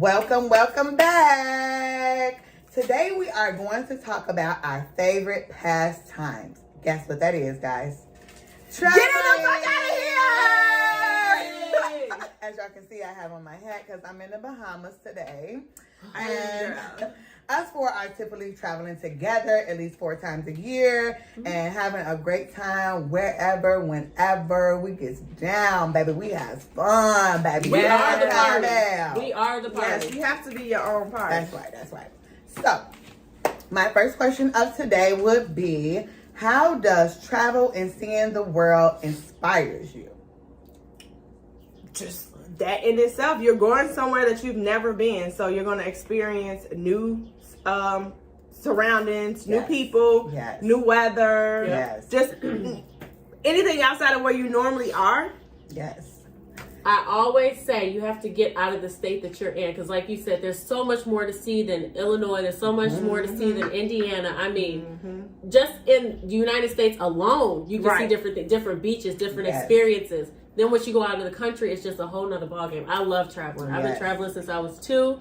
Welcome back. Today we are going to talk about our favorite pastimes. Guess what that is, guys? Traveling. Get the fuck out of here! As y'all can see, I have on my hat because I'm in the Bahamas today. And us four are typically traveling together at least 4 times a year and having a great time wherever, whenever we get down, baby. We have fun, baby. We are the party. Down. We are the party. Yes, you have to be your own party. That's right. So, my first question of today would be, how does travel and seeing the world inspires you? Just that in itself, you're going somewhere that you've never been, so you're going to experience new surroundings, new people, new weather, just anything outside of where you normally are. Yes. I always say you have to get out of the state that you're in, because like you said, there's so much more to see than Illinois. There's so much more to see than Indiana. I mean, just in the United States alone, you can see different beaches, different experiences. Then once you go out of the country, it's just a whole nother ballgame. I love traveling. I've been traveling since I was 2.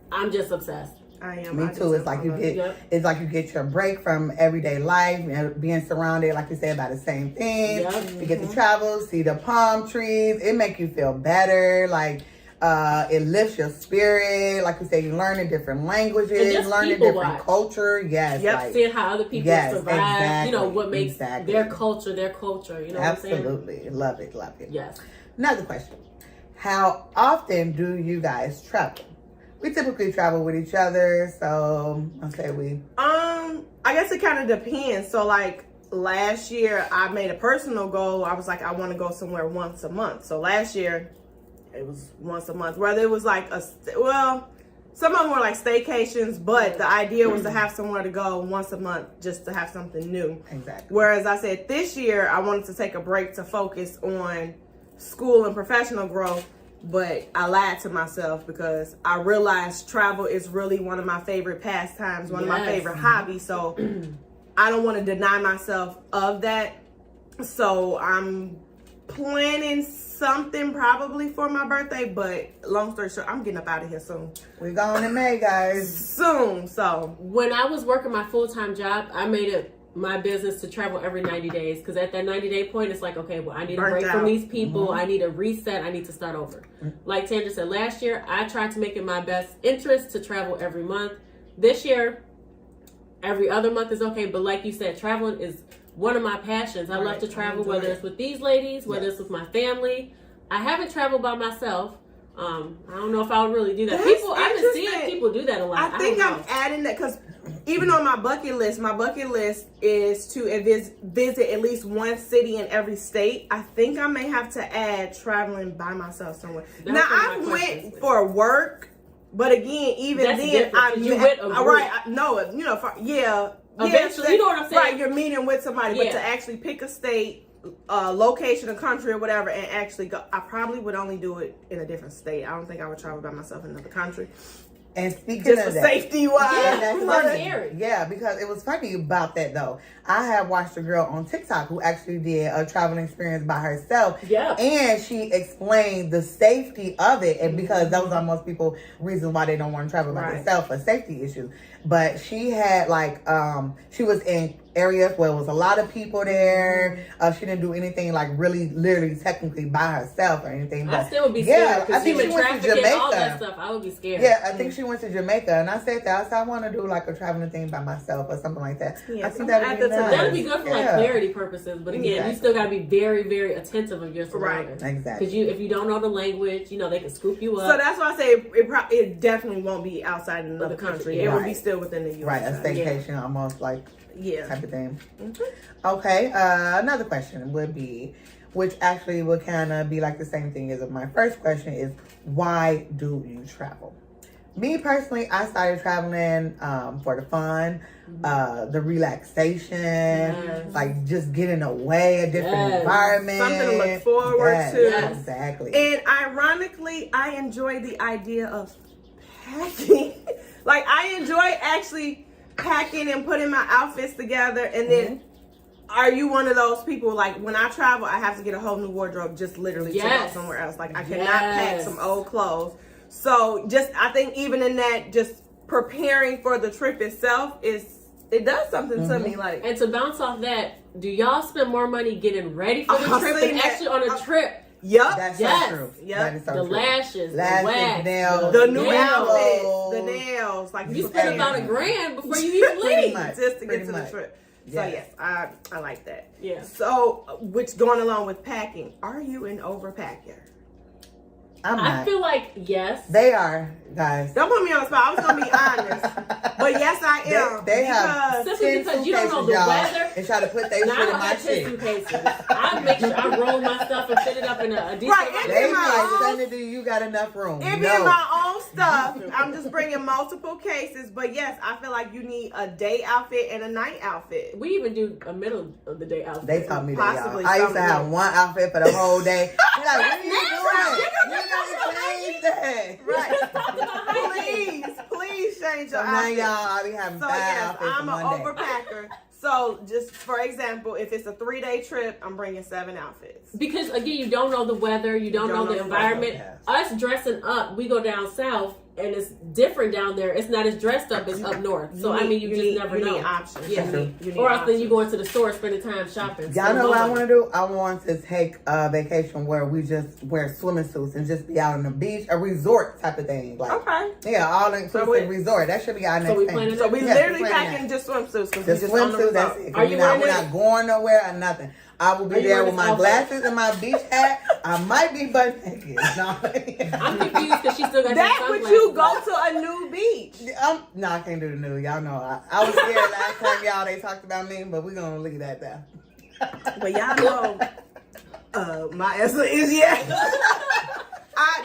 I'm just obsessed. I am. Me too. It's like you get your break from everyday life, being surrounded, like you said, by the same things. You get to travel, see the palm trees. It make you feel better. Like it lifts your spirit. Like you said, you learning different languages, learning different culture. Yes. Like, seeing how other people survive. Exactly, you know what makes their culture their culture. You know what I'm saying? Absolutely. Love it. Yes. Another question: how often do you guys travel? We typically travel with each other, so I'll say we. I guess it kind of depends. So, like last year, I made a personal goal. I was like, I want to go somewhere once a month. So last year, it was once a month. Whether it was like some of them were like staycations, but the idea was to have somewhere to go once a month, just to have something new. Exactly. Whereas I said this year, I wanted to take a break to focus on school and professional growth. But I lied to myself because I realized travel is really one of my favorite pastimes, one of my favorite hobbies. So I don't want to deny myself of that. So I'm planning something probably for my birthday. But long story short, I'm getting up out of here soon. We're going in May, guys. Soon. So when I was working my full-time job, I made it my business to travel every 90 days, because at that 90-day point, it's like, okay, well, I need a break from these people. I need a reset. I need to start over. Like Tandra said, last year, I tried to make it my best interest to travel every month. This year, every other month is okay, but like you said, traveling is one of my passions. I love to travel, whether it's with these ladies, whether it's with my family. I haven't traveled by myself. I don't know if I would really do that. I've been seeing people do that a lot. I think I'm adding that because even on my bucket list is to visit at least one city in every state. I think I may have to add traveling by myself somewhere. Now, I went for work, but again, even that's then, different. You went a group. Eventually, you know what I'm saying? Right, you're meeting with somebody, but to actually pick a state, location, a country, or whatever, and actually go, I probably would only do it in a different state. I don't think I would travel by myself in another country. And speaking just of for that, safety wise, that's scary. Yeah, because it was funny about that though. I have watched a girl on TikTok who actually did a traveling experience by herself. Yeah, and she explained the safety of it, and because those are most people reasons why they don't want to travel by themselves for safety issues. But she had she was in areas where it was a lot of people there. She didn't do anything like really, literally, technically by herself or anything. But I still would be scared. I think she went to Jamaica. All that stuff, I would be scared. Yeah, I think she went to Jamaica, and I said that I want to do like a traveling thing by myself or something like that. Yeah, I think that would be nice. That'd be good for like clarity purposes. But again, you still got to be very, very attentive of your surroundings. Right, exactly. Because if you don't know the language, they can scoop you up. So that's why I say it definitely won't be outside in another country. It will be still within the U.S. Right, a staycation almost like type of thing. Okay, another question would be, which actually would kind of be like the same thing as my first question, is why do you travel? Me personally, I started traveling for the fun, the relaxation, like just getting away, a different environment. Something to look forward to. Yes, exactly. And ironically, I enjoy the idea of packing. Like, I enjoy actually packing and putting my outfits together. And then, are you one of those people, like, when I travel, I have to get a whole new wardrobe just literally to go somewhere else? Like, I cannot pack some old clothes. So I think even in that, just preparing for the trip itself it does something to me. Like, and to bounce off that, do y'all spend more money getting ready for the trip than actually on a trip? Yep. That's yes. so true. Yep. That is so The true. lashes, the Lashes, wax, nails, the new nails. outfits, the nails. Like, You spend about $1,000 before you even Pretty leave. much. just to get Pretty to much. the trip. Yes. So yes, I like that. Yeah. So, which going along with packing, are you an overpacker? I'm I not. feel like yes. They are, guys. Don't put me on the spot. I was gonna be honest, but yes, I am. They have because Simply because you don't know the y'all, weather. and try to put their Now, shit I in don't my have 10 shit. suitcases. I make sure I roll my stuff and fit it up in a decent Right, amount of They be my like, own- Sunday, do you got enough room? it be No. my own stuff. I'm just bringing multiple cases, but yes, I feel like you need a day outfit and a night outfit. We even do a middle of the day outfit. They taught me that, Possibly y'all. I used to something. have one outfit for the whole day. They're like, what are you natural. doing? You You gotta change that. Right. Please change So your now, outfit. y'all, I be having So five yes, outfits I'm in an one day. overpacker. So just for example, if it's a 3-day trip, I'm bringing 7 outfits. Because again, you don't know the weather, you don't know the environment. Yes. Us dressing up, we go down south and it's different down there. It's not as dressed up as up north. So I mean, you just never know. Need options. Yeah. You need Or else then options. you go into the store, spending time shopping. Y'all know what I want to do? I want to take a vacation where we just wear swimming suits and just be out on the beach, a resort type of thing. Like, Okay. yeah, all inclusive resort. That should be our next we thing. planning So we Yes, literally we planning packing just swimsuits because Just we just on the swimsuit, that's resort. it. Are you wearing we're this? not going nowhere or nothing. I will Are be you there wearing with this my outfit? glasses and my beach hat. I might be butt naked. No. I'm confused because she still got That her would sunglasses you go on. to a new beach? No, I can't do the new. Y'all know I was scared last time y'all they talked about me, but we're gonna leave that there. But y'all know my answer is yes.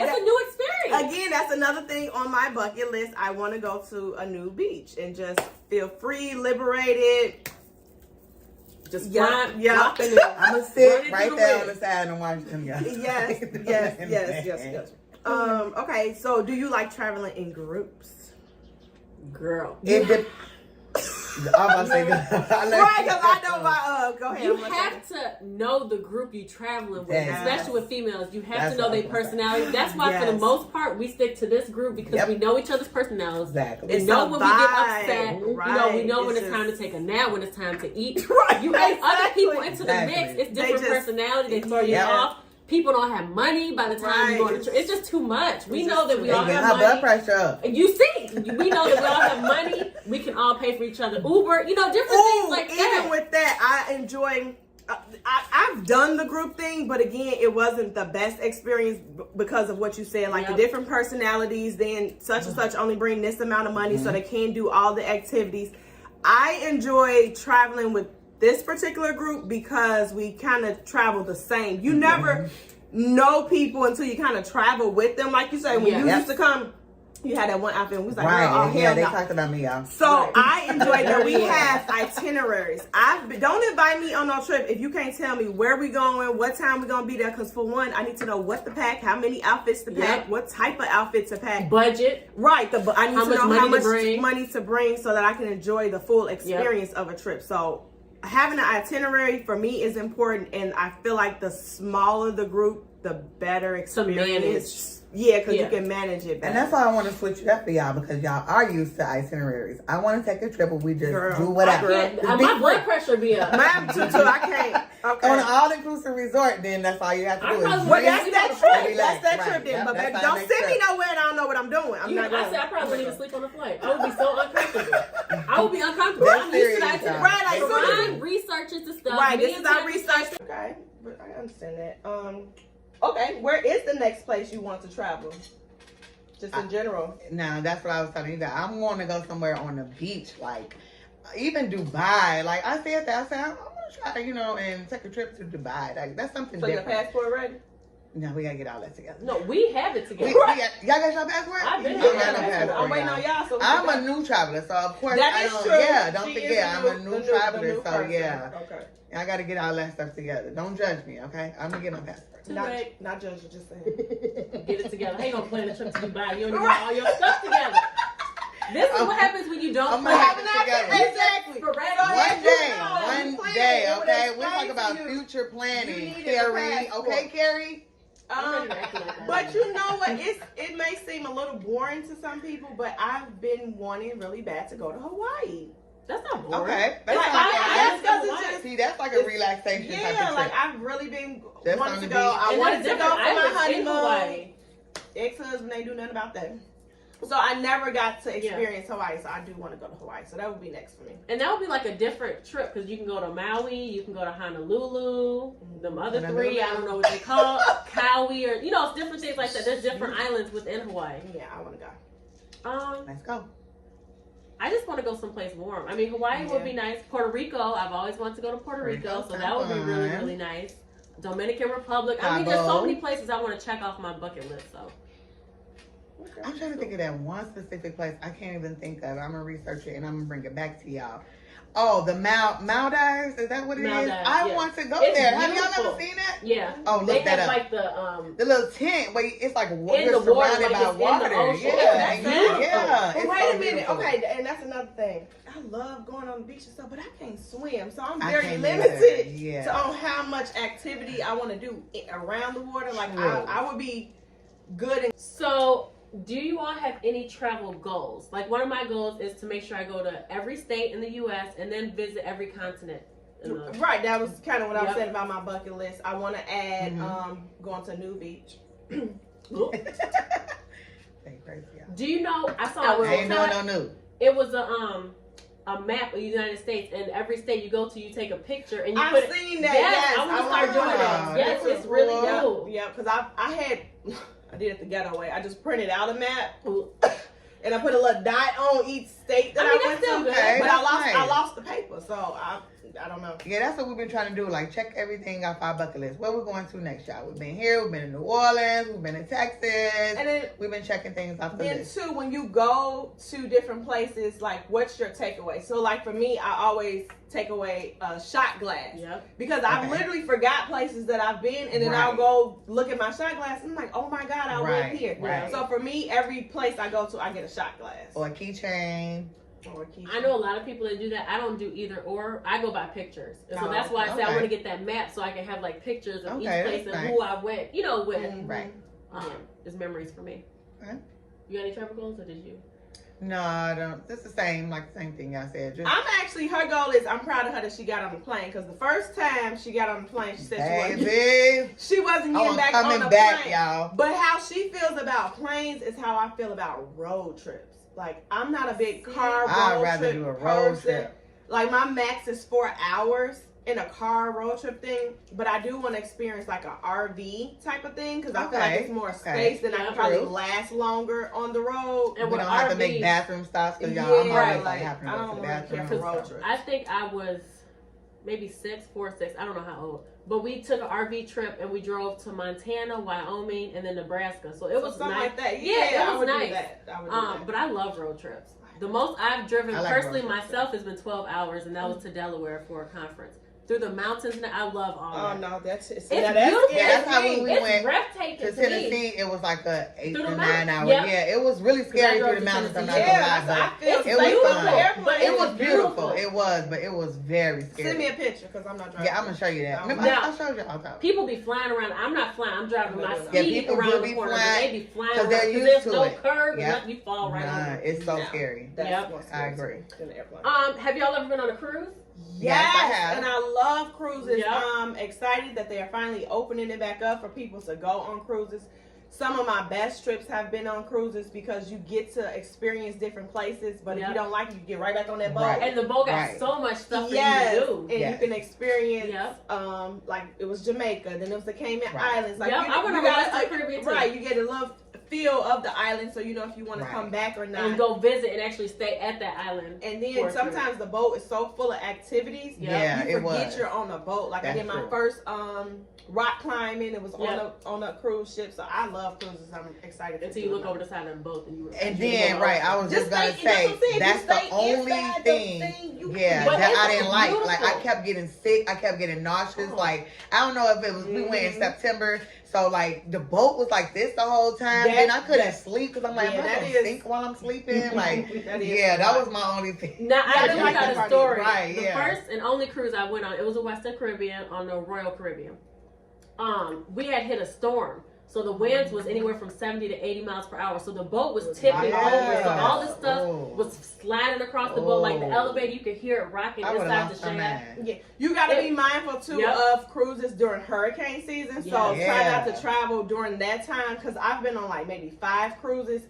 It's a new experience. Again, that's another thing on my bucket list. I want to go to a new beach and just feel free, liberated. Just Yeah, fly, yeah. flop in there. I'm gonna sit Run right into there the on the side and watch them guys. Yes. Okay, so do you like traveling in groups? Girl. It dep- I'm about to say, Right, because I know my go ahead. You I'm gonna have to know the group you're traveling with, Yes. especially with females. You have That's to know what I their was gonna say. personality. That's why, for the Yes. most part, we stick to this group because Yep. we know each other's personalities. Exactly. We It's know a when we get vibe, upset. You know, we right. know when It's it's time to just- take a nap, when it's time to eat. Right, You add other exactly. people into the mix. Exactly. It's They different just- personality. They throw you Yeah. off. People don't have money by the time you go on the trip. It's just too much. We It's know just that too we They all get have high blood money. pressure up. And you see, we know that we all have money. We can all pay for each other. Uber, you know, different things like even that. with that, I enjoy. I've done the group thing, but again, it wasn't the best experience because of what you said, like the Yep. different personalities. Then such and such only bring this amount of money, so they can't do all the activities. I enjoy traveling with this particular group because we kind of travel the same. You never know people until you kind of travel with them, like you say. When you Yes. used to come, you had that one outfit, and we was like, Right. oh, Yeah, hell they no. talked about me, y'all. So Right. I enjoy that we have itineraries. Don't invite me on no trip if you can't tell me where we going, what time we gonna be there. Because for one, I need to know what to pack, how many outfits to pack, Yep. what type of outfit to pack. Budget. Right. I need How to much know money how to much bring. money to bring so that I can enjoy the full experience of a trip. So having an itinerary for me is important, and I feel like the smaller the group, the better experience. manage. Yeah, because Yeah. you can manage it better. And that's why I want to switch it up for y'all because y'all are used to itineraries. I want to take a trip where we just Girl. do whatever. I can't, Just my be blood free. pressure be up. Mine too. I can't. Okay. On an all-inclusive resort, then that's all you have to I do is probably- Well, drink that's We that gotta trip. relax. That's that Right. trip then. Yep, But that's baby, our don't next send me trip. nowhere and I don't know what I'm doing. I'm not I going. said I probably wouldn't even sleep on the flight. I would be so uncomfortable. I would be uncomfortable. That's I'm used to serious, that. y'all. Right, like, So so Ryan researches the stuff. Right, Me this and is our Tim research. Okay, but I understand that. Okay, where is the next place you want to travel? Just in general. Now, that's what I was telling you guys. I'm going to go somewhere on the beach, like even Dubai. Like I said that. I said, I'm going to try, and take a trip to Dubai. Like that's something So your different. passport ready? No, we got to get all that together. No, we have it We together. got, y'all got your passport? I've been I having got no my passport. I'm waiting on y'all. So we I'm can a new traveler, so of course That I is don't. true. Yeah, don't She is forget, I'm a the new traveler, new so person. yeah, Okay. I got to get all that stuff together. Don't judge me, okay? I'm gonna get my passport. Too Not, late. not judging, just saying. Get it together. How you gonna plan a trip to Dubai? You don't even got all your stuff together. This is what happens when you don't I'm plan. gonna have it together. Exactly. Sporadic. One day, okay? We're talking about you. future You planning. needed a Carrie, passport. okay, Carrie? But you know what? It may seem a little boring to some people, but I've been wanting really bad to go to Hawaii. That's not boring. Okay. That's like a relaxation type of trip. like I've really been That's wanting on to the go. beach. I And wanted to that's go for different. my I was in honeymoon. Hawaii. Ex-husband ain't do nothing about that. So I never got to experience Hawaii, so I do want to go to Hawaii. So that would be next for me. And that would be like a different trip because you can go to Maui, you can go to Honolulu, them other three, I don't know what they call Kauai, or it's different things like that. There's different islands within Hawaii. Yeah, I want to go. Let's go. I just want to go someplace warm. I mean, Hawaii would be nice. Puerto Rico, I've always wanted to go to Puerto Rico, so that would be really, really nice. Dominican Republic. I mean, there's so many places I want to check off my bucket list. So I'm trying to think of that one specific place I can't even think of. I'm gonna research it and I'm gonna bring it back to y'all. Oh, the Maldives, is that what it is? I want to go there. Have y'all never seen it? Yeah. Oh, look they that have up. like the little tent where it's like in you're the water, surrounded like by it's water. in the ocean. Yeah, But it's wait so a minute. beautiful. Okay, and that's another thing. I love going on the beach and stuff, but I can't swim, so I'm I very can't limited either. to on how much activity I want to do around the water. Like I would be good. So, do you all have any travel goals? Like one of my goals is to make sure I go to every state in the U.S. and then visit every continent. Right, that was kind of what I was saying about my bucket list. I want to add going to New Beach. Crazy, do you know? I saw. I ain't no new. It was a map of the United States, and every state you go to, you take a picture and you I've seen that. Yes, Yes, I want to start doing that. Yes, it's really cool. Yeah, because I did it the ghetto way. I just printed out a map and I put a little dot on each state that I went to. Okay, but I lost the paper, so I don't know. Yeah, that's what we've been trying to do. Like, check everything off our bucket list. Where we're going to next, y'all? We've been here. We've been in New Orleans. We've been in Texas. And then we've been checking things off the list. Then, too, when you go to different places, like, what's your takeaway? So, like, for me, I always take away a shot glass. Yep. Because I've literally forgot places that I've been, and then I'll go look at my shot glass, and I'm like, oh, my God, I went here. Right. So, for me, every place I go to, I get a shot glass. Or a keychain. I know a lot of people that do that. I don't do either or. I go by pictures. And so that's why I say I want to get that map so I can have like pictures of each place and who I went, with. Right. It's memories for me. Okay. You got any travel goals or did you? No, I don't. It's the same thing I said. Her goal is, I'm proud of her that she got on the plane, because the first time she got on the plane, she said she wasn't getting back on the plane. Y'all. But how she feels about planes is how I feel about road trips. Like, I'm not a big car road trip I'd rather do a road person. trip. Like, my max is 4 hours in a car road trip thing, but I do want to experience like a RV type of thing, because I feel like it's more space and I can probably last longer on the road. And we don't have to make bathroom stops because y'all I'm always like having to go to the bathroom. Road trip. I think I was maybe 4 or 6. I don't know how old. But we took an RV trip and we drove to Montana, Wyoming, and then Nebraska. So it was something nice. Like that. Yeah, it was nice. I would do that. But I love road trips. The most I've driven personally myself has been 12 hours, and that was to Delaware for a conference. Through the mountains, and I love all that. Oh no, it's beautiful. That's how when we went breathtaking to Tennessee. It was like a 8 to 9 hours. Yep. Yeah, it was really scary through the mountains. I'm not gonna lie, but it was fun. It was beautiful. It was, but it was very scary. Send me a picture because I'm not driving. Yeah, I'm gonna show you that. Remember, I showed you all the time. People be flying around. I'm not flying. I'm driving my speed people around be the corner. flying, They be flying because around they're there's used to no it. curve. Yep. You fall right over. It's so scary. Yep, I agree. Have y'all ever been on a cruise? Yes, I have. And I love cruises. Yep. I'm excited that they are finally opening it back up for people to go on cruises. Some of my best trips have been on cruises because you get to experience different places, but if you don't like it, you get right back on that boat. And the boat got so much stuff for you to do. And you can experience, like it was Jamaica, then it was the Cayman Islands. Like I went on the Caribbean too. Right, you get a little feel of the island, so you know if you want to come back or not. And go visit and actually stay at that island. And then sometimes the boat is so full of activities, you forget you're on a boat. Like I did my first rock climbing. It was on a cruise ship, so I love cruises. I'm excited. Until you look over the side of the boat and you. And then I was just gonna say that's the only thing. That I didn't like. Like I kept getting sick. I kept getting nauseous. Like I don't know if it was we went in September. So, like, the boat was like this the whole time. And I couldn't sleep because I'm like, am I going to sink while I'm sleeping? Like, that was my only thing. Now, I do got a story. Right, the first and only cruise I went on, it was a Western Caribbean on the Royal Caribbean. We had hit a storm. So the winds was anywhere from 70 to 80 miles per hour. So the boat was tipping over. So all this stuff was sliding across the boat. Like the elevator, you could hear it rocking inside the shaft. Yeah, you got to be mindful too of cruises during hurricane season. So try not to travel during that time, because I've been on like maybe 5 cruises.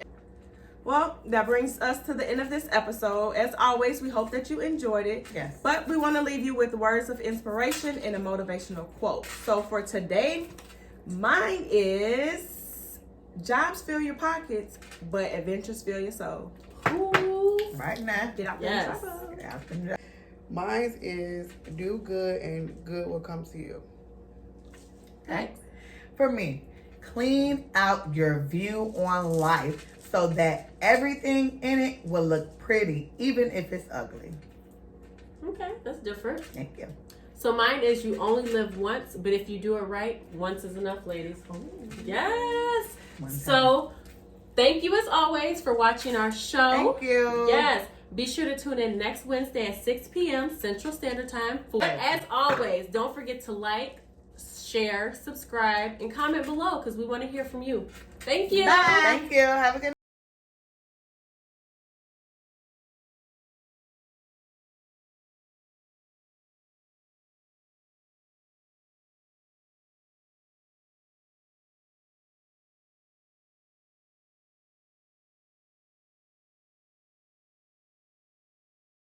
Well, that brings us to the end of this episode. As always, we hope that you enjoyed it. Yes. But we want to leave you with words of inspiration and a motivational quote. So for today, mine is, jobs fill your pockets, but adventures fill your soul. Ooh. Right now. Get out there and travel. Get out there and travel. Mine is do good and good will come to you. Okay. For me, clean out your view on life so that everything in it will look pretty, even if it's ugly. Okay, that's different. Thank you. So mine is, you only live once, but if you do it right, once is enough, ladies. Yes. So thank you as always for watching our show. Thank you. Yes. Be sure to tune in next Wednesday at 6 p.m. Central Standard Time. But as always, don't forget to like, share, subscribe, and comment below, because we want to hear from you. Thank you. Bye. Thank you. Have a good